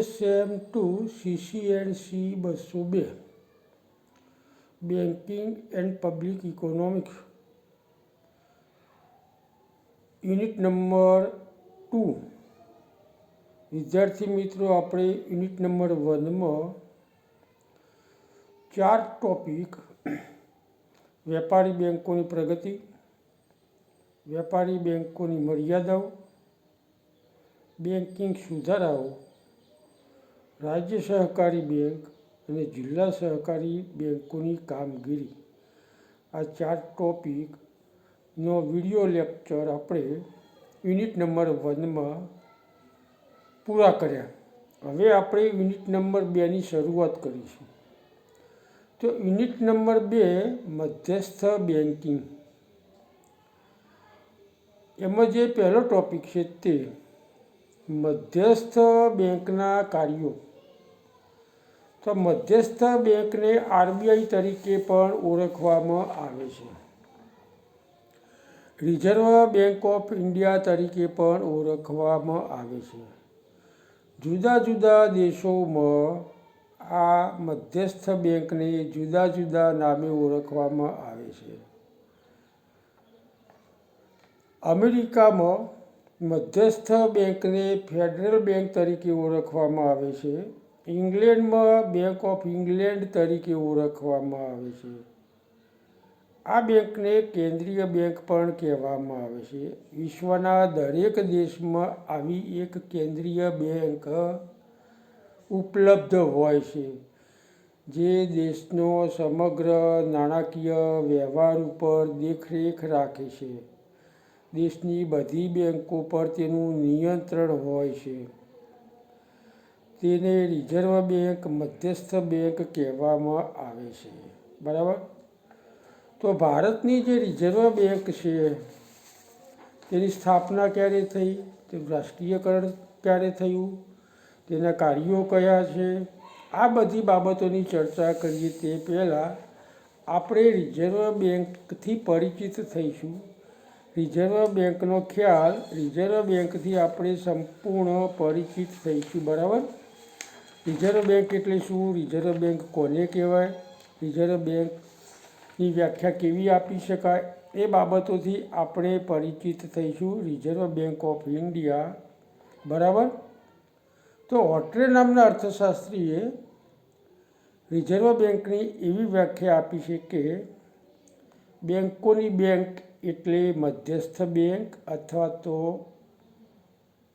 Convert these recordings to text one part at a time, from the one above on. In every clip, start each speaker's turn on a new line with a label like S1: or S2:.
S1: BSM2 CCNC 202 banking and public economics unit number 2. વિદ્યાર્થી મિત્રો, આપણે યુનિટ નંબર 1માં 4 ટોપિક: વેપારી બેન્કોની પ્રગતિ, વેપારી બેન્કોની મર્યાદાઓ, બેન્કિંગ સુધારાઓ, રાજ્ય સહકારી બેંક અને જિલ્લા સહકારી બેન્કોની કામગીરી, આ 4 ટોપિકનો વિડીયો લેક્ચર આપણે યુનિટ નંબર 1માં પૂરા કર્યા. હવે આપણે યુનિટ નંબર 2ની શરૂઆત કરીશું. તો યુનિટ નંબર 2 મધ્યસ્થ બેન્કિંગ, એમાં જે પહેલો ટોપિક છે તે મધ્યસ્થ બેંકના કાર્યો. તો મધ્યસ્થ બેંકને આરબીઆઈ તરીકે પણ ઓળખવામાં આવે છે. રિઝર્વ બેંક ઓફ ઇન્ડિયા તરીકે પણ ઓળખવામાં આવે છે. જુદા જુદા દેશોમાં આ મધ્યસ્થ બેંકને જુદા જુદા નામે ઓળખવામાં આવે છે. અમેરિકામાં મધ્યસ્થ બેંકને ફેડરલ બેંક તરીકે ઓળખવામાં આવે છે. ઇંગ્લેન્ડમાં બેંક ઓફ ઇંગ્લેન્ડ તરીકે ઓળખવામાં આવે છે. આ બેંકને કેન્દ્રીય બેંક પણ કહેવામાં આવે છે. વિશ્વના દરેક દેશમાં આવી એક કેન્દ્રીય બેંક ઉપલબ્ધ હોય છે, જે દેશનો સમગ્ર નાણાકીય વ્યવહાર ઉપર દેખરેખ રાખે છે. દેશની બધી બેંકો પર તેનું નિયંત્રણ હોય છે. તેને રિઝર્વ બેંક, મધ્યસ્થ બેંક કહેવામાં આવે છે. બરાબર. તો ભારતની જે રિઝર્વ બેંક છે તેની સ્થાપના ક્યારે થઈ, તેનું રાષ્ટ્રીયકરણ ક્યારે થયું, તેના કાર્યો કયા છે, આ બધી બાબતોની ચર્ચા કરીએ તે પહેલાં આપણે રિઝર્વ બેંકથી પરિચિત થઈશું. રિઝર્વ બેંકનો ખ્યાલ, રિઝર્વ બેંકથી આપણે સંપૂર્ણ પરિચિત થઈશું. બરાબર. રિઝર્વ બેંક એટલે શું, રિઝર્વ બેંક કોને કહેવાય, રિઝર્વ બેંકની વ્યાખ્યા કેવી આપી શકાય, એ બાબતોથી આપણે પરિચિત થઈશું. Reserve bank of India. બરાબર. તો ઓટ્રે નામના અર્થશાસ્ત્રીએ રિઝર્વ બેંકની એવી વ્યાખ્યા આપી છે કે બેંકોની બેંક એટલે મધ્યસ્થ બેંક અથવા તો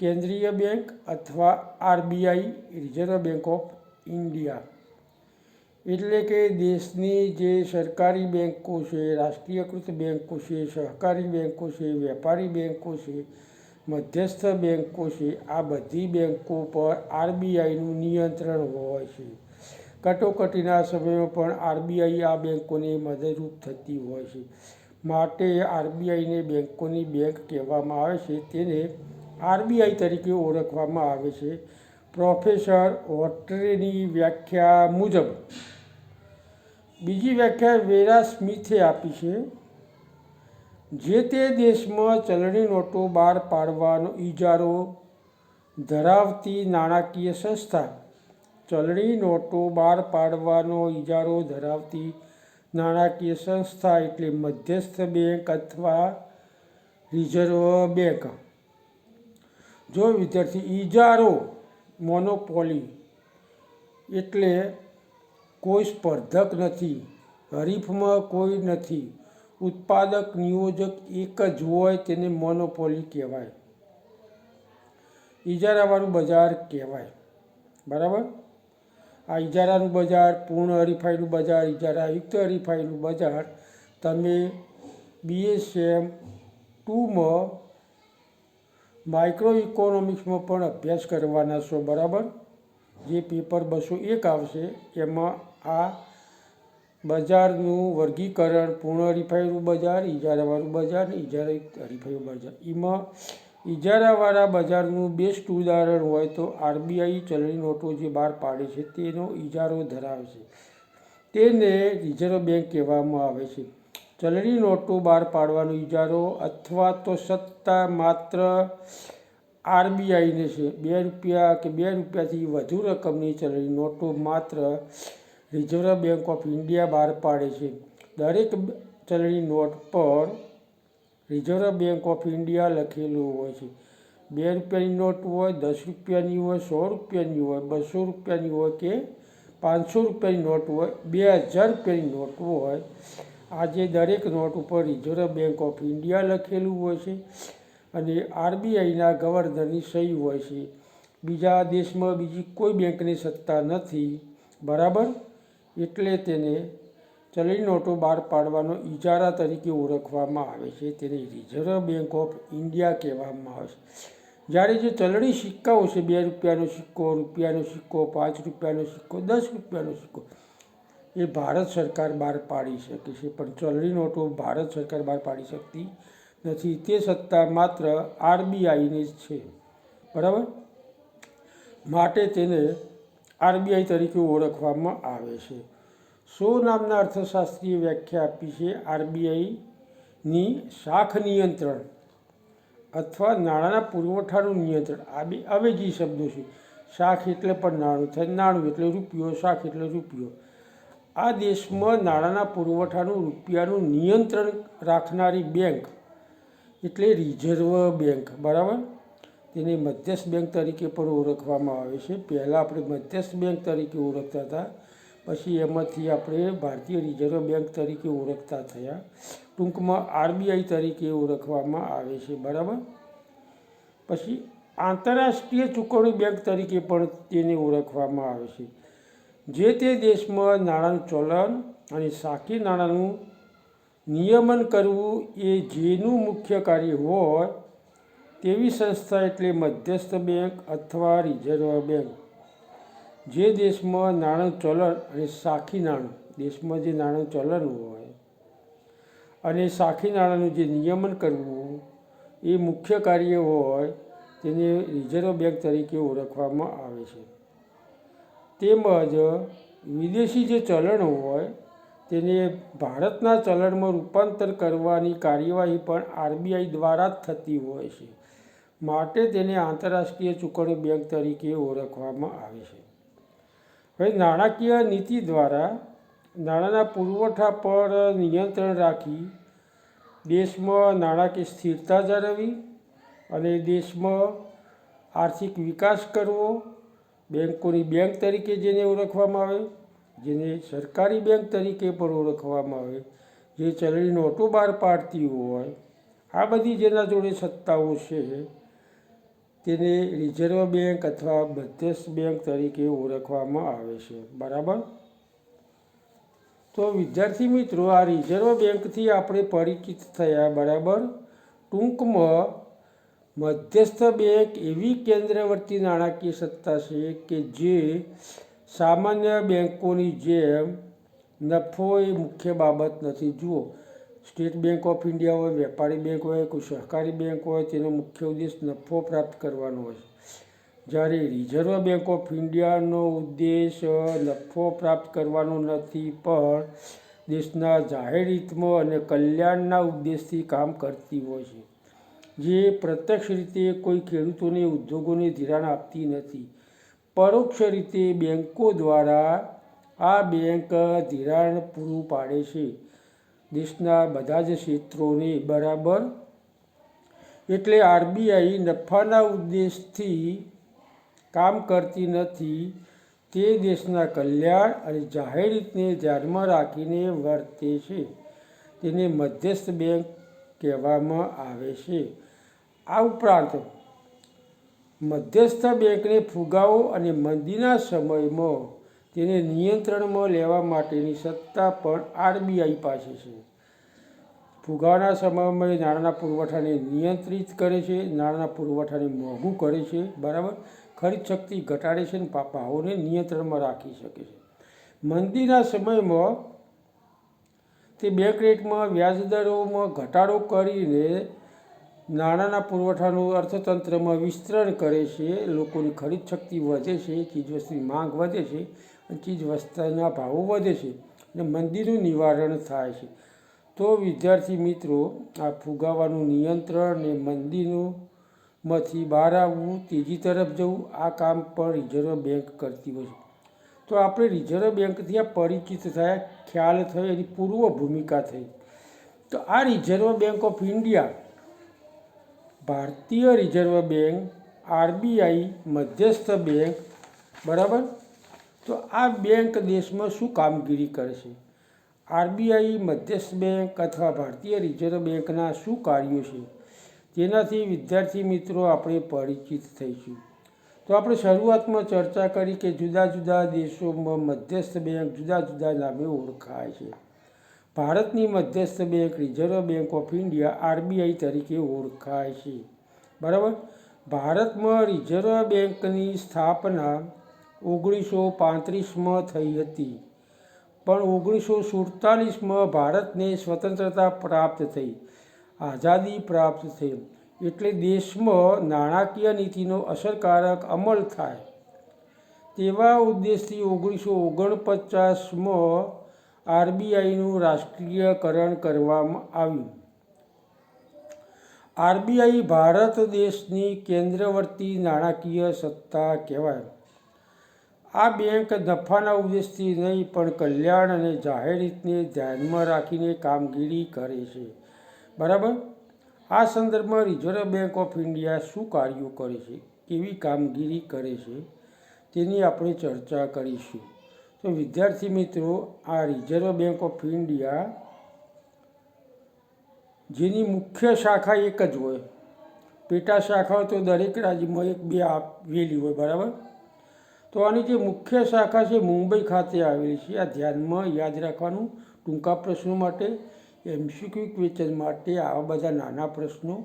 S1: કેન્દ્રીય બેંક અથવા RBI, reserve bank of India. એટલે કે દેશની જે સરકારી બેંકો છે, રાષ્ટ્રીયકૃત બેંકો છે, સહકારી બેંકો છે, વેપારી બેંકો છે, મધ્યસ્થ બેંકો છે, આ બધી બેંકો પર આરબીઆઈનું નિયંત્રણ હોય છે. કટોકટીના સમયમાં પણ આરબીઆઈ આ બેંકોને મદદરૂપ થતી હોય છે. માટે આરબીઆઈને બેંકોની બેંક કહેવામાં આવે છે. તેને આરબીઆઈ તરીકે ઓળખવામાં આવે છે. પ્રોફેસર ઓટ્રેની વ્યાખ્યા મુજબ, બીજી વ્યાખ્યા વેરા સ્મિથે આપી છે, જે તે દેશમાં ચલણી નોટો બહાર પાડવાનો ઇજારો ધરાવતી નાણાકીય સંસ્થા. ચલણી નોટો બહાર પાડવાનો ઇજારો ધરાવતી નાણાકીય સંસ્થા એટલે મધ્યસ્થ બેંક અથવા રિઝર્વ બેંક. જો વિદ્યાર્થી, ઇજારો મોનોપોલી એટલે કોઈ સ્પર્ધક નથી, હરીફમાં કોઈ નથી, ઉત્પાદક નિયોજક એક જ હોય, તેને મોનોપોલી કહેવાય, ઇજારાવાળું બજાર કહેવાય. બરાબર. આ ઇજારાનું બજાર, પૂર્ણ હરીફાઈનું બજાર, ઇજારાયુક્ત હરીફાઈનું બજાર તમે BSM2માં માઇક્રો ઇકોનોમિક્સમાં પણ અભ્યાસ કરવાના છો. બરાબર. જે પેપર 201 આવશે એમાં આ બજારનું વર્ગીકરણ, પૂર્ણ હરીફાઈનું બજાર, ઇજારાવાળું બજાર અને ઇજારાયુક્ત હરીફાઈનું બજાર, એમાં ઇજારાવાળા બજારનું બેસ્ટ ઉદાહરણ હોય તો આરબીઆઈ ચલણી નોટો જે બહાર પાડે છે તેનો ઇજારો ધરાવે છે, તેને રિઝર્વ બેંક કહેવામાં આવે છે. ચલણી નોટો બહાર પાડવાનો ઇજારો અથવા તો સત્તા માત્ર આરબીઆઈને છે 2 રૂપિયા કે 2 રૂપિયાથી વધુ રકમની ચલણી નોટો માત્ર રિઝર્વ બેંક ઓફ ઇન્ડિયા બહાર પાડે છે. દરેક ચલણી નોટ પર રિઝર્વ બેંક ઓફ ઇન્ડિયા લખેલું હોય છે. 2 રૂપિયાની નોટ હોય, 10 રૂપિયાની હોય, 100 રૂપિયાની હોય, 200 રૂપિયાની હોય કે 500 રૂપિયાની નોટ હોય, 2000 રૂપિયાની નોટ હોય, આજે દરેક નોટ ઉપર રિઝર્વ બેંક ઓફ ઇન્ડિયા લખેલું હોય છે અને આરબીઆઈના ગવર્નરની સહી હોય છે. બીજા દેશમાં બીજી કોઈ બેંકની સત્તા નથી, બરાબર. એટલે તેને ચલણી નોટો બહાર પાડવાનો ઇજારા તરીકે ઓળખવામાં આવે છે. તેને રિઝર્વ બેંક ઓફ ઇન્ડિયા કહેવામાં આવે છે. જ્યારે જે ચલણી સિક્કાઓ છે, 2 રૂપિયાનો સિક્કો, રૂપિયાનો સિક્કો, 5 રૂપિયાનો સિક્કો, 10 રૂપિયાનો સિક્કો, એ ભારત સરકાર બહાર પાડી શકે છે, પણ ચલણી નોટો ભારત સરકાર બહાર પાડી શકતી નથી. તે સત્તા માત્ર આરબીઆઈની જ છે, બરાબર. માટે તેને આરબીઆઈ તરીકે ઓળખવામાં આવે છે. શો નામના અર્થશાસ્ત્રીય વ્યાખ્યા આપી છે આરબીઆઈની શાખ નિયંત્રણ અથવા નાણાંના પુરવઠાનું નિયંત્રણ. આ બે અવેજી શબ્દો છે. શાખ એટલે પણ નાણું થાય, નાણું એટલે રૂપિયો, શાખ એટલે રૂપિયો. આ દેશમાં નાણાંના પુરવઠાનું રૂપિયાનું નિયંત્રણ રાખનારી બેંક એટલે રિઝર્વ બેંક, બરાબર. તેને મધ્યસ્થ બેંક તરીકે પણ ઓળખવામાં આવે છે. પહેલાં આપણે મધ્યસ્થ બેંક તરીકે ઓળખતા હતા, પછી એમાંથી આપણે ભારતીય રિઝર્વ બેંક તરીકે ઓળખતા થયા. ટૂંકમાં આરબીઆઈ તરીકે ઓળખવામાં આવે છે, બરાબર. પછી આંતરરાષ્ટ્રીય ચૂકવણી બેંક તરીકે પણ તેને ઓળખવામાં આવે છે. જે તે દેશમાં નાણાંનું ચલણ અને સાકી નાણાંનું નિયમન કરવું એ જેનું મુખ્ય કાર્ય હોય તેવી સંસ્થા એટલે મધ્યસ્થ બેંક અથવા રિઝર્વ બેંક. જે દેશમાં નાણાંનું ચલણ અને સાકી નાણું, દેશમાં જે નાણાંનું ચલણ હોય અને સાકી નાણાંનું જે નિયમન કરવું એ મુખ્ય કાર્ય હોય તેને રિઝર્વ બેંક તરીકે ઓળખવામાં આવે છે. તેમજ વિદેશી જે ચલણ હોય તેને ભારતના ચલણમાં રૂપાંતર કરવાની કાર્યવાહી પણ આરબીઆઈ દ્વારા જ થતી હોય છે. માટે તેને આંતરરાષ્ટ્રીય ચૂકવણી બેંક તરીકે ઓળખવામાં આવે છે. હવે નાણાકીય નીતિ દ્વારા નાણાંના પુરવઠા પર નિયંત્રણ રાખી દેશમાં નાણાકીય સ્થિરતા જાળવવી અને દેશમાં આર્થિક વિકાસ કરવો. બેંકોની બેંક તરીકે જેને ઓળખવામાં આવે, જેને સરકારી બેંક તરીકે પણ ઓળખવામાં આવે, જે ચલણી નોટો બહાર પાડતી હોય, આ બધી જેના જોડે સત્તાઓ છે તેને રિઝર્વ બેંક અથવા મધ્યસ્થ બેંક તરીકે ઓળખવામાં આવે છે, બરાબર. તો વિદ્યાર્થી મિત્રો, આ રિઝર્વ બેંકથી આપણે પરિચિત થયા, બરાબર. ટૂંકમાં મધ્યસ્થ બેંક એવી કેન્દ્રવર્તી નાણાકીય સત્તા છે કે જે સામાન્ય બેંકોની જેમ નફો એ મુખ્ય બાબત નથી. જુઓ, સ્ટેટ બેંક ઓફ ઇન્ડિયા હોય, વેપારી બેંક હોય, કોઈ સહકારી બેંક હોય, તેનો મુખ્ય ઉદ્દેશ નફો પ્રાપ્ત કરવાનો હોય છે. જ્યારે રિઝર્વ બેંક ઓફ ઇન્ડિયાનો ઉદ્દેશ નફો પ્રાપ્ત કરવાનો નથી, પણ દેશના જાહેર હિતમાં અને કલ્યાણના ઉદ્દેશથી કામ કરતી હોય છે. જે પ્રત્યક્ષ રીતે કોઈ ખેડૂતોને, ઉદ્યોગોને ધિરાણ આપતી નથી. પરોક્ષ રીતે બેંકો દ્વારા આ બેંક ધિરાણ પૂરું પાડે છે દેશના બધા જ ક્ષેત્રોને, બરાબર. એટલે આરબીઆઈ નફાના ઉદ્દેશથી કામ કરતી નથી, તે દેશના કલ્યાણ અને જાહેર હિતને ધ્યાનમાં રાખીને વર્તે છે. તેને મધ્યસ્થ બેંક કહેવામાં આવે છે. આ ઉપરાંત મધ્યસ્થ બેંકને ફુગાવો અને મંદીના સમયમાં તેને નિયંત્રણમાં લેવા માટેની સત્તા પણ આરબીઆઈ પાસે છે. ફુગાવાના સમયમાં નાણાંના પુરવઠાને નિયંત્રિત કરે છે, નાણાંના પુરવઠાને મોંઘું કરે છે, બરાબર. ખરીદ શક્તિ ઘટાડે છે અને ભાવોને નિયંત્રણમાં રાખી શકે છે. મંદીના સમયમાં તે બેંક રેટમાં, વ્યાજદરોમાં ઘટાડો કરીને નાણાંના પુરવઠાનું અર્થતંત્રમાં વિસ્તરણ કરે છે. લોકોની ખરીદ શક્તિ વધે છે, ચીજવસ્તુની માંગ વધે છે અને ચીજવસ્તુના ભાવો વધે છે અને મંદીનું નિવારણ થાય છે. તો વિદ્યાર્થી મિત્રો, આ ફુગાવાનું નિયંત્રણ અને મંદીનું માંથી બહાર આવવું, તેજી તરફ જવું, આ કામ પણ રિઝર્વ બેંક કરતી હોય છે. તો આપણે રિઝર્વ બેંકથી આ પરિચિત થયા, ખ્યાલ થયો, એની પૂર્વ ભૂમિકા થઈ. તો આ રિઝર્વ બેંક ઓફ ઇન્ડિયા, ભારતીય રિઝર્વ બેંક, આરબીઆઈ મધ્યસ્થ બેંક, બરાબર. તો આ બેંક દેશમાં શું કામગીરી કરે છે? આરબીઆઈ મધ્યસ્થ બેંક અથવા ભારતીય રિઝર્વ બેંકના શું કાર્યો છે? તેનાથી વિદ્યાર્થી મિત્રો આપણે પરિચિત થઈશું. તો આપણે શરૂઆતમાં ચર્ચા કરી કે જુદા જુદા દેશોમાં મધ્યસ્થ બેંક જુદા જુદા નામે ઓળખાય છે. ભારતની મધ્યસ્થ bank reserve bank of India RBI તરીકે ઓળખાય છે, બરાબર. ભારતમાં રિઝર્વ બેંકની સ્થાપના 1935માં થઈ હતી, પણ 1947માં ભારતને સ્વતંત્રતા પ્રાપ્ત થઈ, આઝાદી પ્રાપ્ત થઈ. એટલે દેશમાં નાણાકીય નીતિનો અસરકારક અમલ થાય તેવા ઉદ્દેશથી 1949માં આરબીઆઈનું રાષ્ટ્રીયકરણ કરવામાં આવ્યું. આરબીઆઈ ભારત દેશની કેન્દ્રવર્તી નાણાકીય સત્તા કહેવાય. આ બેંક નફાના ઉદ્દેશથી નહીં પણ કલ્યાણ અને જાહેર હિતને ધ્યાનમાં રાખીને કામગીરી કરે છે, બરાબર. આ સંદર્ભમાં રિઝર્વ બેંક ઓફ ઇન્ડિયા શું કાર્યો કરે છે, કેવી કામગીરી કરે છે, તેની આપણે ચર્ચા કરીશું. તો વિદ્યાર્થી મિત્રો, આ રિઝર્વ બેંક ઓફ ઇન્ડિયા જેની મુખ્ય શાખા એક જ હોય, પેટા શાખાઓ તો દરેક રાજ્યમાં એક બે આવેલી હોય, બરાબર. તો આની જે મુખ્ય શાખા છે મુંબઈ ખાતે આવેલી છે. આ ધ્યાનમાં યાદ રાખવાનું ટૂંકા પ્રશ્નો માટે, એમસીક્યુ ક્વેશ્ચન માટે આવા બધા નાના પ્રશ્નો.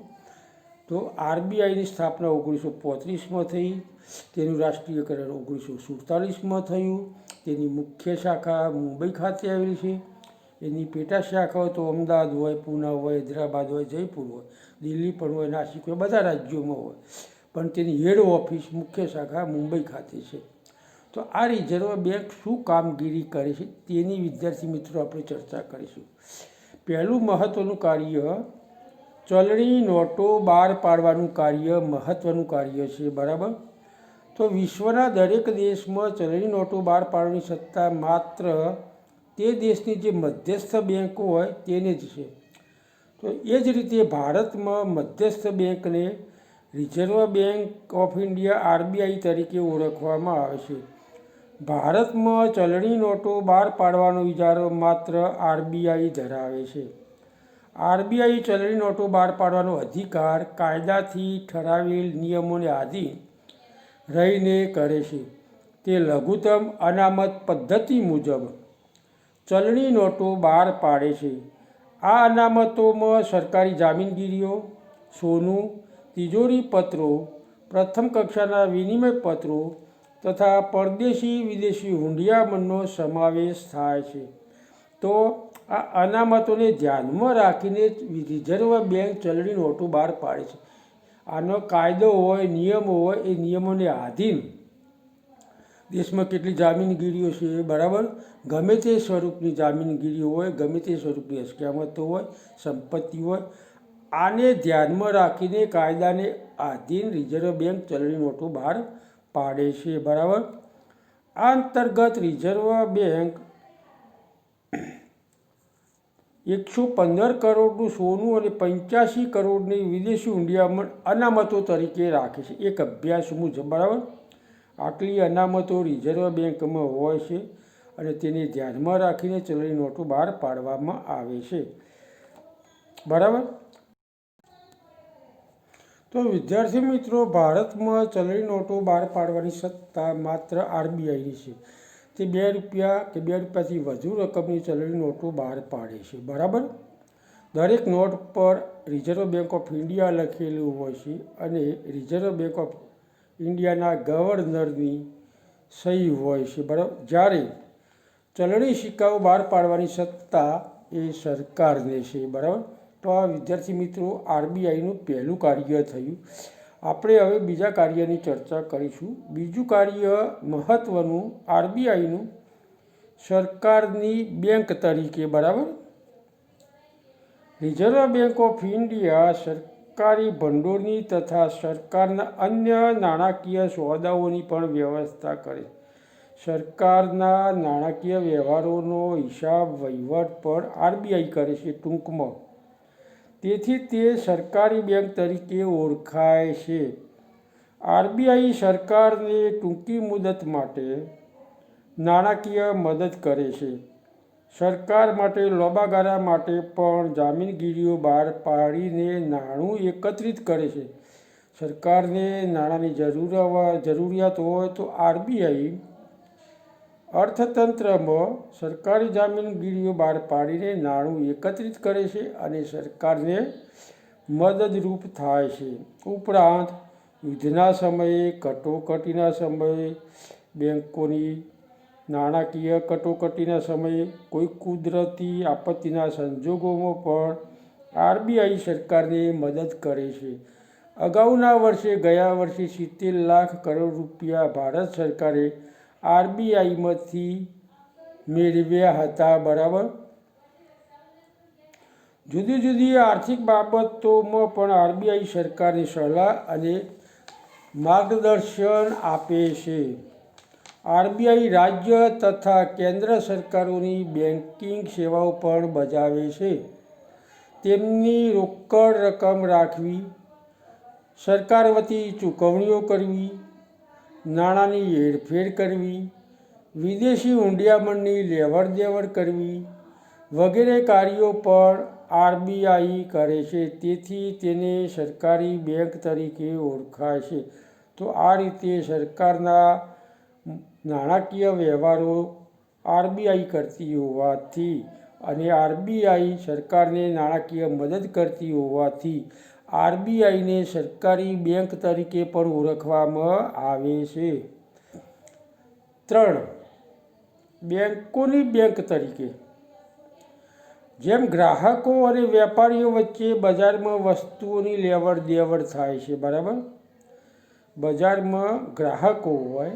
S1: તો આરબીઆઈની સ્થાપના 1935માં થઈ, તેનું રાષ્ટ્રીયકરણ 1947માં થયું. તેની મુખ્ય શાખા મુંબઈ ખાતે આવેલી છે. એની પેટા શાખાઓ તો અમદાવાદ હોય, પૂના હોય, હૈદરાબાદ હોય, જયપુર હોય, દિલ્હી પણ હોય, નાસિક હોય, બધા રાજ્યોમાં હોય, પણ તેની હેડ ઓફિસ મુખ્ય શાખા મુંબઈ ખાતે છે. તો આ રિઝર્વ બેંક શું કામગીરી કરે છે તેની વિદ્યાર્થી મિત્રો આપણે ચર્ચા કરીશું. પહેલું મહત્ત્વનું કાર્ય ચલણી નોટો બહાર પાડવાનું કાર્ય મહત્ત્વનું કાર્ય છે, બરાબર. તો વિશ્વના દરેક દેશમાં ચલણી નોટો બહાર પાડવાની સત્તા માત્ર તે દેશની જે મધ્યસ્થ બેંક હોય તેને જ છે. તો એ જ રીતે ભારતમાં મધ્યસ્થ બેંકને reserve bank of India RBI તરીકે ઓળખવામાં આવે છે. ભારતમાં ચલણી નોટો બહાર પાડવાનો ઇજારો માત્ર આરબીઆઈ ધરાવે છે. આરબીઆઈ ચલણી નોટો બહાર પાડવાનો અધિકાર કાયદાથી ઠરાવેલ નિયમોને આધીન રહીને કરે છે. તે લઘુત્તમ અનામત પદ્ધતિ મુજબ ચલણી નોટો બહાર પાડે છે. આ અનામતોમાં સરકારી જામીનગીરીઓ, સોનું, તિજોરી પત્રો, પ્રથમ કક્ષાના વિનિમય પત્રો તથા પરદેશી વિદેશી હુંડિયામણનો સમાવેશ થાય છે. તો આ અનામતોને ધ્યાનમાં રાખીને રિઝર્વ બેંક ચલણી નોટો બહાર પાડે છે. આનો કાયદો હોય, નિયમો હોય, એ નિયમોને આધીન દેશમાં કેટલી જામીનગીરીઓ છે, બરાબર. ગમે તે સ્વરૂપની જામીનગીરીઓ હોય, ગમે તે સ્વરૂપની અસ્કયામતો હોય, સંપત્તિ હોય, આને ધ્યાનમાં રાખીને કાયદાને આધીન રિઝર્વ બેંક ચલણી નોટો બહાર પાડે છે, બરાબર. આ અંતર્ગત રિઝર્વ બેંક 115 કરોડનું સોનું અને 85 કરોડની વિદેશી હુંડિયામણ અનામતો તરીકે રાખે છે, એક અભ્યાસ મુજબ, બરાબર. આટલી અનામતો રિઝર્વ બેંકમાં હોય છે અને તેને ધ્યાનમાં રાખીને ચલણી નોટો બહાર પાડવામાં આવે છે, બરાબર. તો વિદ્યાર્થી મિત્રો, ભારતમાં ચલણી નોટો બહાર પાડવાની સત્તા માત્ર આરબીઆઈની છે. તે ₹2 કે ₹2થી વધુ રકમની ચલણી નોટો બહાર પાડે છે, બરાબર. દરેક નોટ પર રિઝર્વ બેંક ઓફ ઇન્ડિયા લખેલું હોય છે અને રિઝર્વ બેંક ઓફ ઇન્ડિયાના ગવર્નરની સહી હોય છે, બરાબર. જ્યારે ચલણી સિક્કાઓ બહાર પાડવાની સત્તા એ સરકારને છે, બરાબર. તો આ વિદ્યાર્થી મિત્રો આરબીઆઈનું પહેલું કાર્ય થયું. આપણે હવે બીજા કાર્યની ચર્ચા કરીશું. બીજું કાર્ય મહત્ત્વનું આરબીઆઈનું સરકારની બેંક તરીકે, બરાબર. રિઝર્વ બેંક ઓફ ઇન્ડિયા સરકારી ભંડોળની તથા સરકારના અન્ય નાણાકીય સોદાઓની પણ વ્યવસ્થા કરે. સરકારના નાણાકીય વ્યવહારોનો હિસાબ વહીવટ પણ આરબીઆઈ કરે છે ટૂંકમાં. તેથી તે સરકારી બેંક તરીકે ઓળખાય છે. આરબીઆઈ સરકારને ટૂંકી મુદત માટે નાણાકીય મદદ કરે છે. સરકાર માટે લાંબા ગાળા માટે પણ જામીનગીરીઓ બહાર પાડીને નાણું એકત્રિત કરે છે. સરકારને નાણાંની જરૂરિયાત હોય તો આરબીઆઈ અર્થતંત્રમાં સરકારી જામીનગીરીઓ બહાર પાડીને નાણું એકત્રિત કરે છે અને સરકારને મદદરૂપ થાય છે. ઉપરાંત યુદ્ધના સમયે, કટોકટીના સમયે, બેંકોની નાણાકીય કટોકટીના સમયે, કોઈ કુદરતી આપત્તિના સંજોગોમાં પણ આરબીઆઈ સરકારને મદદ કરે છે. અગાઉના વર્ષે ગયા વર્ષે 70 લાખ કરોડ રૂપિયા ભારત સરકારે આરબીઆઈમાંથી મેળવ્યા હતા. બરાબર. જુદી જુદી આર્થિક બાબતોમાં પણ આરબીઆઈ સરકારને સલાહ અને માર્ગદર્શન આપે છે. આરબીઆઈ રાજ્ય તથા કેન્દ્ર સરકારોની બેન્કિંગ સેવાઓ પણ બજાવે છે. તેમની રોકડ રકમ રાખવી, સરકાર વતી ચૂકવણીઓ કરવી, નાણાંની હેરફેર કરવી, વિદેશી હૂંડિયામણની લેવડ દેવડ કરવી વગેરે કાર્યો પણ આરબીઆઈ કરે છે. તેથી તેને સરકારી બેંક તરીકે ઓળખાય છે. તો આ રીતે સરકારના નાણાકીય વ્યવહારો આરબીઆઈ કરતી હોવાથી અને આરબીઆઈ સરકારને નાણાકીય મદદ કરતી હોવાથી આરબીઆઈને સરકારી બેંક તરીકે પણ ઓળખવામાં આવે છે. 3. બેંકોની બેંક તરીકે. જેમ ગ્રાહકો અને વેપારીઓ વચ્ચે બજારમાં વસ્તુઓની લેવડ દેવડ થાય છે. બરાબર. બજારમાં ગ્રાહકો હોય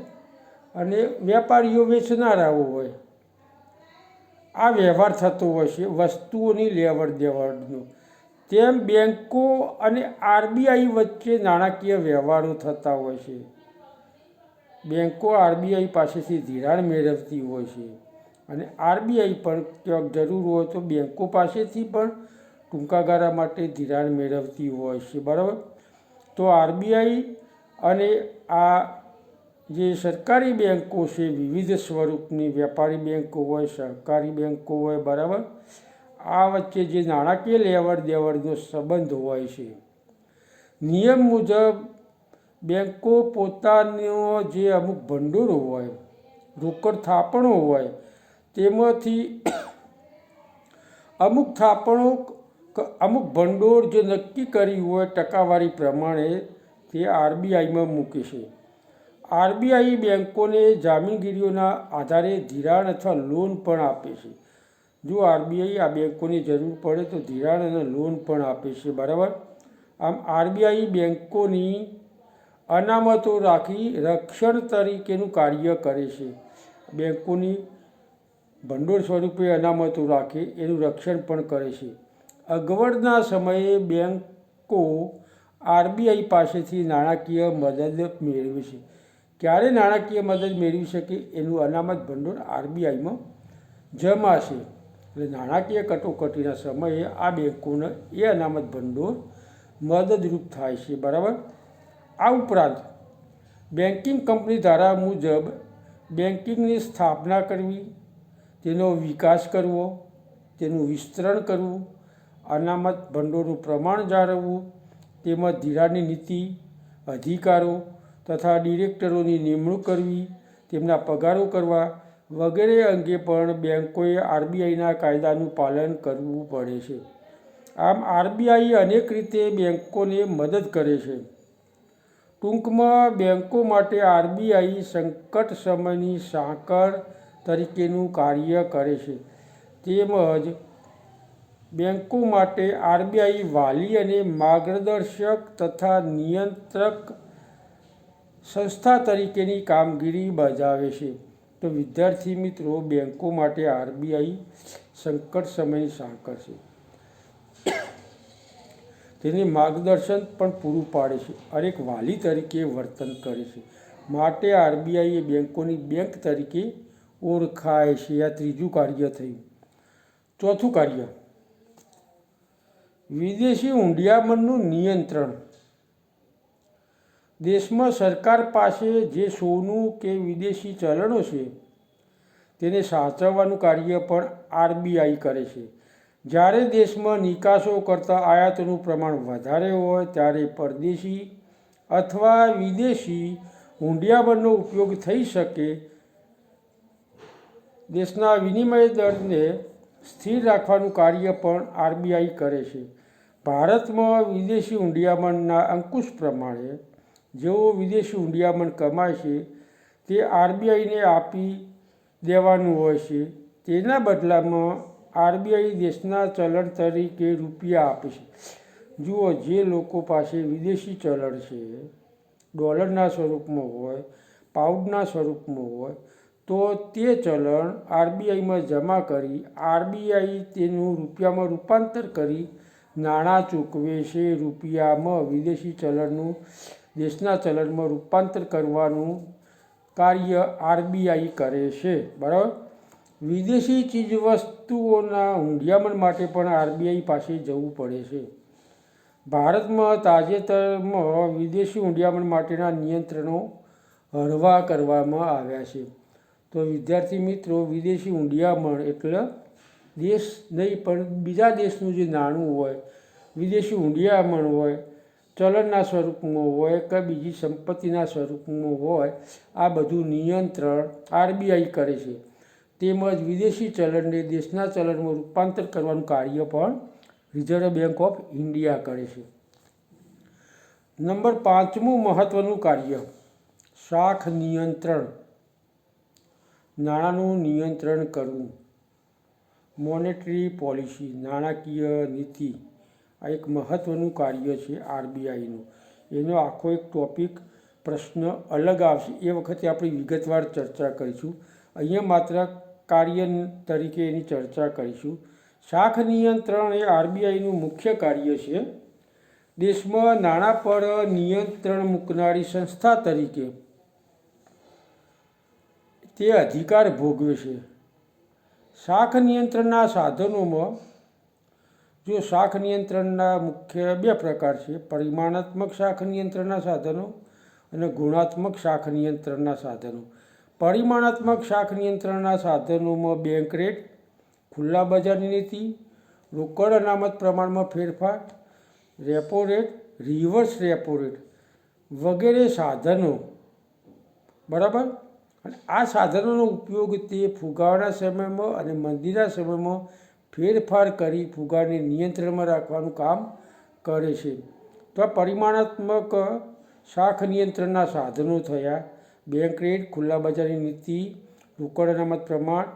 S1: અને વેપારીઓ વેચનારાઓ હોય. આ વ્યવહાર થતો હોય છે વસ્તુઓની લેવડ દેવડનો. તેમ બેંકો અને આરબીઆઈ વચ્ચે નાણાકીય વ્યવહારો થતા હોય છે. બેંકો આરબીઆઈ પાસેથી ધિરાણ મેળવતી હોય છે અને આરબીઆઈ પણ ક્યાંક જરૂર હોય તો બેંકો પાસેથી પણ ટૂંકા ગાળા માટે ધિરાણ મેળવતી હોય છે. બરાબર. તો આરબીઆઈ અને આ જે સરકારી બેંકો છે, વિવિધ સ્વરૂપની વેપારી બેંકો હોય, સહકારી બેંકો હોય. બરાબર. આ વચ્ચે જે નાણાકીય લેવડ દેવડનો સંબંધ હોય છે. નિયમ મુજબ બેંકો પોતાનો જે અમુક ભંડોળ હોય, રોકડ થાપણો હોય, તેમાંથી અમુક થાપણો અમુક ભંડોળ જે નક્કી કર્યું હોય ટકાવારી પ્રમાણે તે આરબીઆઈમાં મૂકે છે. આરબીઆઈ બેંકોને જામીનગીરીઓના આધારે ધિરાણ અથવા લોન પણ આપે છે. જો આરબીઆઈ આ બેંકોની જરૂર પડે તો ધિરાણ અને લોન પણ આપે છે. બરાબર. આમ આરબીઆઈ બેંકોની અનામતો રાખી રક્ષણ તરીકેનું કાર્ય કરે છે. બેંકોની ભંડોળ સ્વરૂપે અનામતો રાખે એનું રક્ષણ પણ કરે છે. અગવડના સમયે બેંકો આરબીઆઈ પાસેથી નાણાકીય મદદ મેળવે છે. ક્યારે નાણાકીય મદદ મેળવી શકે? એનું અનામત ભંડોળ આરબીઆઈમાં જમા છે. એટલે નાણાકીય કટોકટીના સમયે આ બેંકોને એ અનામત ભંડોળ મદદરૂપ થાય છે. બરાબર. આ ઉપરાંત બેન્કિંગ કંપની ધારા મુજબ બેન્કિંગની સ્થાપના કરવી, તેનો વિકાસ કરવો, તેનું વિસ્તરણ કરવું, અનામત ભંડોળનું પ્રમાણ જાળવવું, તેમજ ધિરાણની નીતિ, અધિકારો તથા ડિરેક્ટરોની નિમણૂક કરવી, તેમના પગારો કરવા વગેરે અંગે પણ બેંકોએ આરબીઆઈના કાયદાનું પાલન કરવું પડે છે. આમ આરબીઆઈ અનેક રીતે બેંકોને મદદ કરે છે. ટૂંકમાં બેંકો માટે આરબીઆઈ સંકટ સમયની સાંકળ તરીકેનું કાર્ય કરે છે. તેમજ બેંકો માટે આરબીઆઈ વાલી અને માર્ગદર્શક તથા નિયંત્રક સંસ્થા તરીકેની કામગીરી બજાવે છે. તો વિદ્યાર્થી મિત્રો, બેંકો માટે આરબીઆઈ સંકટ સમયની સાંકળ છે. તેને માર્ગદર્શન પણ પૂરું પાડે છે અને એક વાલી તરીકે વર્તન કરે છે. માટે આરબીઆઈ એ બેંકોની બેંક તરીકે ઓળખાય છે. આ ત્રીજું કાર્ય થયું. ચોથું કાર્ય, વિદેશી ઊંડિયામણનું નિયંત્રણ. દેશમાં સરકાર પાસે જે સોનું કે વિદેશી ચલણો છે તેને સાચવવાનું કાર્ય પણ આરબીઆઈ કરે છે. જ્યારે દેશમાં નિકાસો કરતાં આયાતોનું પ્રમાણ વધારે હોય ત્યારે પરદેશી અથવા વિદેશી ઊંડિયામણનો ઉપયોગ થઈ શકે. દેશના વિનિમય દરને સ્થિર રાખવાનું કાર્ય પણ આરબીઆઈ કરે છે. ભારતમાં વિદેશી ઊંડિયામણના અંકુશ પ્રમાણે જેઓ વિદેશી ઊંડિયામણ કમાય છે તે આરબીઆઈને આપી દેવાનું હોય છે. તેના બદલામાં આરબીઆઈ દેશના ચલણ તરીકે રૂપિયા આપે છે. જુઓ, જે લોકો પાસે વિદેશી ચલણ છે, ડોલરના સ્વરૂપમાં હોય, પાઉન્ડના સ્વરૂપમાં હોય, તો તે ચલણ આરબીઆઈમાં જમા કરી આરબીઆઈ તેનું રૂપિયામાં રૂપાંતર કરી નાણાં ચૂકવે છે. રૂપિયામાં વિદેશી ચલણનું દેશના ચલણમાં રૂપાંતર કરવાનું કાર્ય આરબીઆઈ કરે છે. બરાબર. વિદેશી ચીજવસ્તુઓના ઊંડિયામણ માટે પણ આરબીઆઈ પાસે જવું પડે છે. ભારતમાં તાજેતરમાં વિદેશી ઊંડિયામણ માટેના નિયંત્રણો હળવા કરવામાં આવ્યા છે. તો વિદ્યાર્થી મિત્રો, વિદેશી ઊંડિયામણ એટલે દેશ નહીં પણ બીજા દેશનું જે નાણું હોય, વિદેશી ઊંડિયામણ હોય, ચલણના સ્વરૂપમાં હોય કે બીજી સંપત્તિના સ્વરૂપમાં હોય, આ બધું નિયંત્રણ આરબીઆઈ કરે છે. તેમજ વિદેશી ચલણને દેશના ચલણમાં રૂપાંતર કરવાનું કાર્ય પણ રિઝર્વ બેંક ઓફ ઇન્ડિયા કરે છે. નંબર 5મું મહત્ત્વનું કાર્ય, શાખ નિયંત્રણ. નાણાંનું નિયંત્રણ કરવું. મોનેટરી પોલિસી, નાણાકીય નીતિ, આ એક મહત્ત્વનું કાર્ય છે આરબીઆઈનું. એનો આખો એક ટોપિક પ્રશ્ન અલગ આવશે, એ વખતે આપણે વિગતવાર ચર્ચા કરીશું. અહીંયા માત્ર કાર્ય તરીકે એની ચર્ચા કરીશું. શાખ નિયંત્રણ એ આરબીઆઈનું મુખ્ય કાર્ય છે. દેશમાં નાણાં પર નિયંત્રણ મૂકનારી સંસ્થા તરીકે તે અધિકાર ભોગવે છે. શાખ નિયંત્રણના સાધનોમાં શાખ નિયંત્રણના મુખ્ય બે પ્રકાર છે: પરિમાણાત્મક શાખ નિયંત્રણના સાધનો અને ગુણાત્મક શાખ નિયંત્રણના સાધનો. પરિમાણાત્મક શાખ નિયંત્રણના સાધનોમાં બેંક રેટ, ખુલ્લા બજારની નીતિ, રોકડ અનામત પ્રમાણમાં ફેરફાર, repo rate, reverse repo rate વગેરે સાધનો. બરાબર. અને આ સાધનોનો ઉપયોગ તે ફુગાવાના સમયમાં અને મંદીના સમયમાં ફેરફાર કરી ફુગાને નિયંત્રણમાં રાખવાનું કામ કરે છે. તો આ પરિમાણાત્મક શાખ નિયંત્રણના સાધનો થયા બેંક રેટ, ખુલ્લા બજારની નીતિ, રોકડ અનામત પ્રમાણ,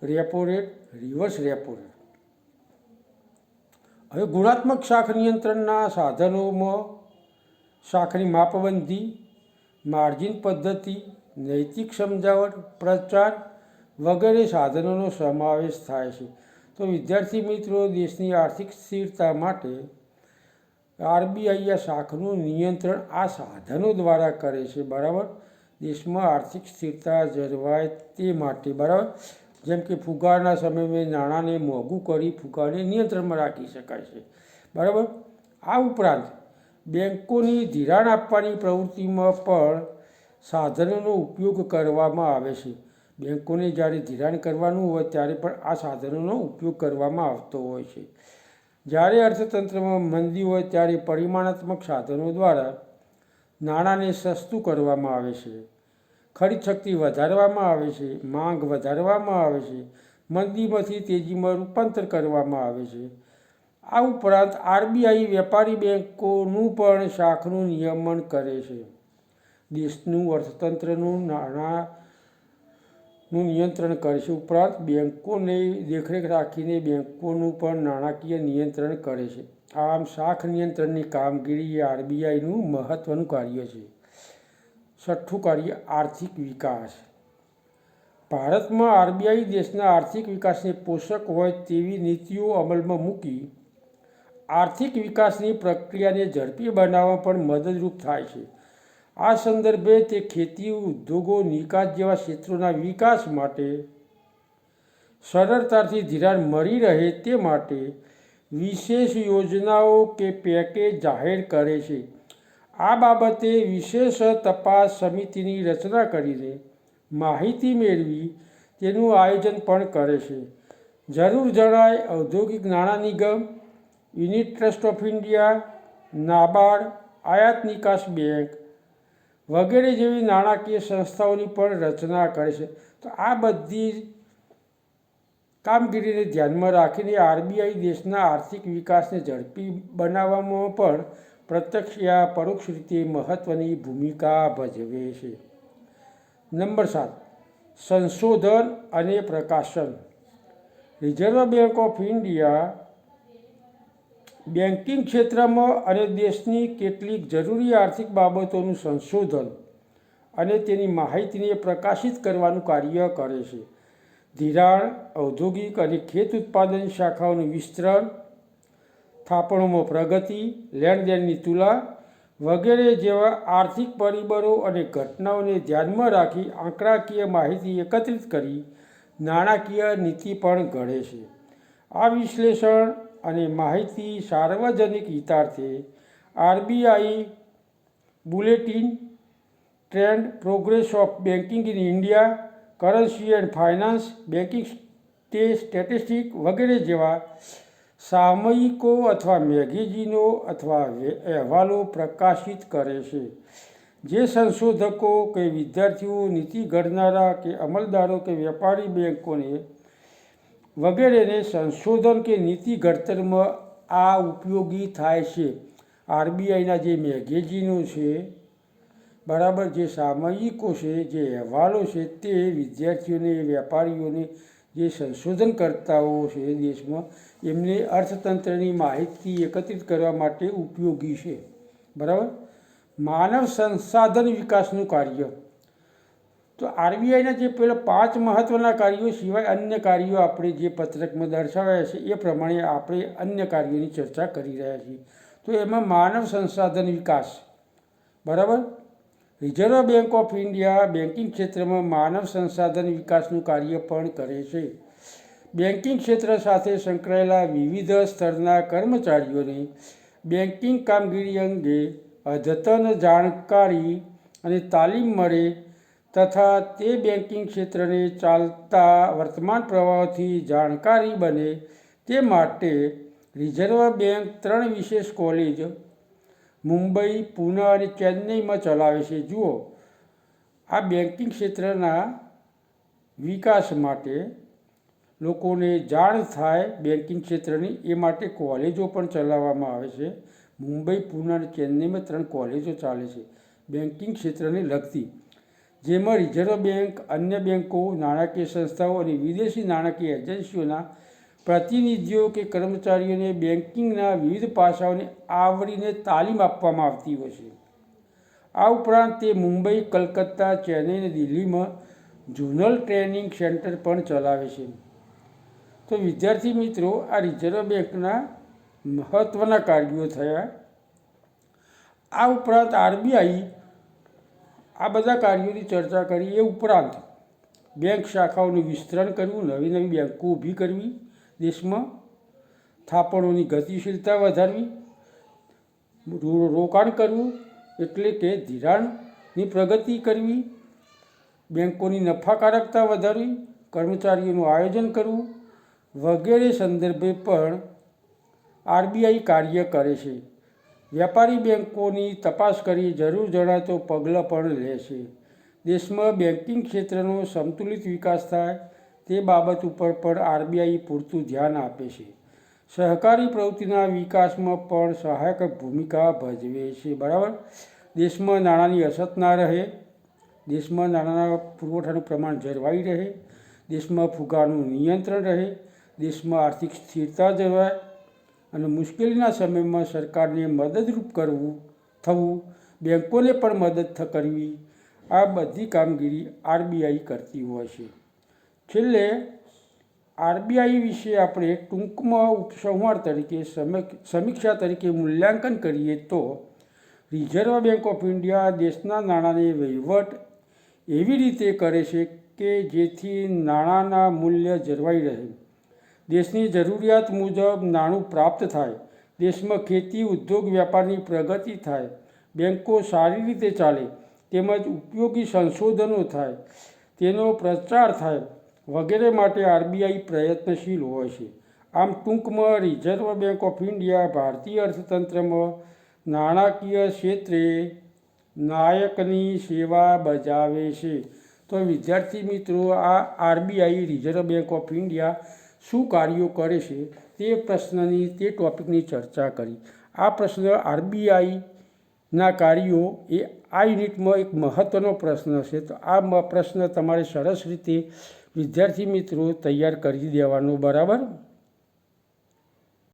S1: repo rate, reverse repo rate. હવે ગુણાત્મક શાખ નિયંત્રણના સાધનોમાં શાખની માપબંધી, માર્જિન પદ્ધતિ, નૈતિક સમજાવટ, પ્રચાર વગેરે સાધનોનો સમાવેશ થાય છે. તો વિદ્યાર્થી મિત્રો, દેશની આર્થિક સ્થિરતા માટે આરબીઆઈ આ શાખનું નિયંત્રણ આ સાધનો દ્વારા કરે છે. બરાબર. દેશમાં આર્થિક સ્થિરતા જળવાય તે માટે. બરાબર. જેમ કે ફુગાવાના સમયમાં નાણાંને મોંઘું કરી ફુગાવાને નિયંત્રણમાં રાખી શકાય છે. બરાબર. આ ઉપરાંત બેંકોની ધિરાણ આપવાની પ્રવૃત્તિમાં પણ સાધનોનો ઉપયોગ કરવામાં આવે છે. બેંકોને જ્યારે ધિરાણ કરવાનું હોય ત્યારે પણ આ સાધનોનો ઉપયોગ કરવામાં આવતો હોય છે. જ્યારે અર્થતંત્રમાં મંદી હોય ત્યારે પરિમાણાત્મક સાધનો દ્વારા નાણાંને સસ્તું કરવામાં આવે છે, ખરીદ શક્તિ વધારવામાં આવે છે, માંગ વધારવામાં આવે છે, મંદીમાંથી તેજીમાં રૂપાંતર કરવામાં આવે છે. આ ઉપરાંત આરબીઆઈ વેપારી બેંકોનું પણ શાખનું નિયમન કરે છે. દેશનું અર્થતંત્રનું નાણાંનું નિયંત્રણ કરે છે. ઉપરાંત બેંકોને દેખરેખ રાખીને બેંકોનું પણ નાણાકીય નિયંત્રણ કરે છે. આમ શાખ નિયંત્રણની કામગીરી એ આરબીઆઈનું મહત્ત્વનું કાર્ય છે. છઠ્ઠું કાર્ય, આર્થિક વિકાસ. ભારતમાં આરબીઆઈ દેશના આર્થિક વિકાસને પોષક હોય તેવી નીતિઓ અમલમાં મૂકી આર્થિક વિકાસની પ્રક્રિયાને ઝડપી બનાવવામાં પણ મદદરૂપ થાય છે. આ સંદર્ભે તે ખેતી, ઉદ્યોગો, નિકાસ જેવા ક્ષેત્રોના વિકાસ માટે સરળતાથી ધિરાણ મળી રહે તે માટે વિશેષ યોજનાઓ કે પેકેજ જાહેર કરે છે. આ બાબતે વિશેષ તપાસ સમિતિની રચના કરીને માહિતી મેળવી તેનું આયોજન પણ કરે છે. જરૂર જણાય ઔદ્યોગિક નાણાં નિગમ, unit trust of India, NABARD, આયાત નિકાસ બેંક વગેરે જેવી નાણાકીય સંસ્થાઓની પણ રચના કરે છે. તો આ બધી કામગીરીને ધ્યાનમાં રાખીને આરબીઆઈ દેશના આર્થિક વિકાસને ઝડપી બનાવવામાં પણ પ્રત્યક્ષ યા પરોક્ષ રીતે મહત્ત્વની ભૂમિકા ભજવે છે. નંબર 7, સંશોધન અને પ્રકાશન. Reserve bank of India banking ક્ષેત્રમાં અને દેશની કેટલીક જરૂરી આર્થિક બાબતોનું સંશોધન અને તેની માહિતીને પ્રકાશિત કરવાનું કાર્ય કરે છે. ધિરાણ, ઔદ્યોગિક અને ખેત ઉત્પાદન શાખાઓનું વિસ્તરણ, થાપણોમાં પ્રગતિ, લેણદેણની તુલના વગેરે જેવા આર્થિક પરિબળો અને ઘટનાઓને ધ્યાનમાં રાખી આંકડાકીય માહિતી એકત્રિત કરી નાણાકીય નીતિ પણ ઘડે છે. આ વિશ્લેષણ અને માહિતી સાર્વજનિક હિતાર્થે RBI bulletin, trend, progress of banking in India, currency and finance, banking statistic વગેરે જેવા સામયિકો અથવા મેગેઝિનો અથવા અહેવાલો પ્રકાશિત કરે છે. જે સંશોધકો કે વિદ્યાર્થીઓ, નીતિ ઘડનારા કે અમલદારો કે વેપારી બેંકોને વગેરેને સંશોધન કે નીતિ ઘડતરમાં આ ઉપયોગી થાય છે. આરબીઆઈના જે મેગેઝિનો છે, બરાબર, જે સામયિકો છે, જે અહેવાલો છે, તે વિદ્યાર્થીઓને, વેપારીઓને, જે સંશોધનકર્તાઓ છે દેશમાં, એમને અર્થતંત્રની માહિતી એકત્રિત કરવા માટે ઉપયોગી છે. બરાબર. માનવ સંસાધન વિકાસનું કાર્ય. તો આરબીઆઈના જે પેલા 5 મહત્ત્વના કાર્યો સિવાય અન્ય કાર્યો આપણે જે પત્રકમાં દર્શાવ્યા છે એ પ્રમાણે આપણે અન્ય કાર્યોની ચર્ચા કરી રહ્યા છીએ. તો એમાં માનવ સંસાધન વિકાસ, બરાબર. Reserve bank of India banking ક્ષેત્રમાં માનવ સંસાધન વિકાસનું કાર્ય પણ કરે છે. બેન્કિંગ ક્ષેત્ર સાથે સંકળાયેલા વિવિધ સ્તરના કર્મચારીઓને બેન્કિંગ કામગીરી અંગે અદ્યતન જાણકારી અને તાલીમ મળે તથા તે બેન્કિંગ ક્ષેત્રને ચાલતા વર્તમાન પ્રવાહોથી જાણકારી બને તે માટે રિઝર્વ બેંક 3 વિશેષ કોલેજ મુંબઈ, પુણે અને ચેન્નઈમાં ચલાવે છે. જુઓ, આ બેન્કિંગ ક્ષેત્રના વિકાસ માટે, લોકોને જાણ થાય બેન્કિંગ ક્ષેત્રની, એ માટે કોલેજો પણ ચલાવવામાં આવે છે. મુંબઈ, પુણે અને ચેન્નઈમાં 3 કોલેજો ચાલે છે બેન્કિંગ ક્ષેત્રને લગતી, જેમાં રિઝર્વ બેંક, અન્ય બેન્કો, નાણાકીય સંસ્થાઓ અને વિદેશી નાણાકીય એજન્સીઓના પ્રતિનિધિઓ કે કર્મચારીઓને બેન્કિંગના વિવિધ પાસાઓને આવરીને તાલીમ આપવામાં આવતી હોય છે. આ ઉપરાંત તે મુંબઈ, કલકત્તા, ચેન્નઈ અને દિલ્હીમાં ઝોનલ ટ્રેનિંગ સેન્ટર પણ ચલાવે છે. તો વિદ્યાર્થી મિત્રો, આ રિઝર્વ બેંકના મહત્ત્વના કાર્યો થયા. આ ઉપરાંત આરબીઆઈ આ બધા કાર્યોની ચર્ચા કરી. એ ઉપરાંત બેંક શાખાઓનું વિસ્તરણ કરવું, નવી નવી બેંકો ઊભી કરવી દેશમાં, થાપણોની ગતિશીલતા વધારવી, રોકાણ કરવું એટલે કે ધિરાણની પ્રગતિ કરવી, બેંકોની નફાકારકતા વધારવી, કર્મચારીઓનું આયોજન કરવું વગેરે સંદર્ભે પણ આરબીઆઈ કાર્ય કરે છે. વેપારી બેંકોની તપાસ કરી જરૂર જણાય તો પગલાં પણ લે છે. દેશમાં બેન્કિંગ ક્ષેત્રનો સંતુલિત વિકાસ થાય તે બાબત ઉપર પણ આરબીઆઈ પૂરતું ધ્યાન આપે છે. સહકારી પ્રવૃત્તિના વિકાસમાં પણ સહાયક ભૂમિકા ભજવે છે. બરાબર. દેશમાં નાણાંની અછત ના રહે, દેશમાં નાણાંના પુરવઠાનું પ્રમાણ જળવાઈ રહે, દેશમાં ફુગાનું નિયંત્રણ રહે, દેશમાં આર્થિક સ્થિરતા જળવાય અને મુશ્કેલીના સમયમાં સરકારને મદદરૂપ થવું, બેંકોને પણ મદદ કરવી, આ બધી કામગીરી આરબીઆઈ કરતી હોય છે. છેલ્લે આરબીઆઈ વિશે આપણે ટૂંકમાં ઉપસંહાર તરીકે સમીક્ષા તરીકે મૂલ્યાંકન કરીએ તો રિઝર્વ બેંક ઓફ ઇન્ડિયા દેશના નાણાંની વહીવટ એવી રીતે કરે છે કે જેથી નાણાંના મૂલ્ય જળવાઈ રહે, દેશની જરૂરિયાત મુજબ નાણું પ્રાપ્ત થાય, દેશમાં ખેતી ઉદ્યોગ વ્યાપારની પ્રગતિ થાય, બેન્કો સારી રીતે ચાલે તેમજ ઉપયોગી સંશોધનો થાય, તેનો પ્રચાર થાય વગેરે માટે આરબીઆઈ પ્રયત્નશીલ હોય છે. આમ ટૂંકમાં રિઝર્વ બેંક ઓફ ઇન્ડિયા ભારતીય અર્થતંત્રમાં નાણાકીય ક્ષેત્રે નાયકની સેવા બજાવે છે. તો વિદ્યાર્થી મિત્રો, આ RBI reserve bank of India શું કાર્યો કરે છે તે ટોપિકની ચર્ચા કરી. આ પ્રશ્ન આરબીઆઈના કાર્યો એ આ યુનિટમાં એક મહત્ત્વનો પ્રશ્ન છે. તો આ પ્રશ્ન તમારે સરસ રીતે વિદ્યાર્થી મિત્રો તૈયાર કરી દેવાનો, બરાબર.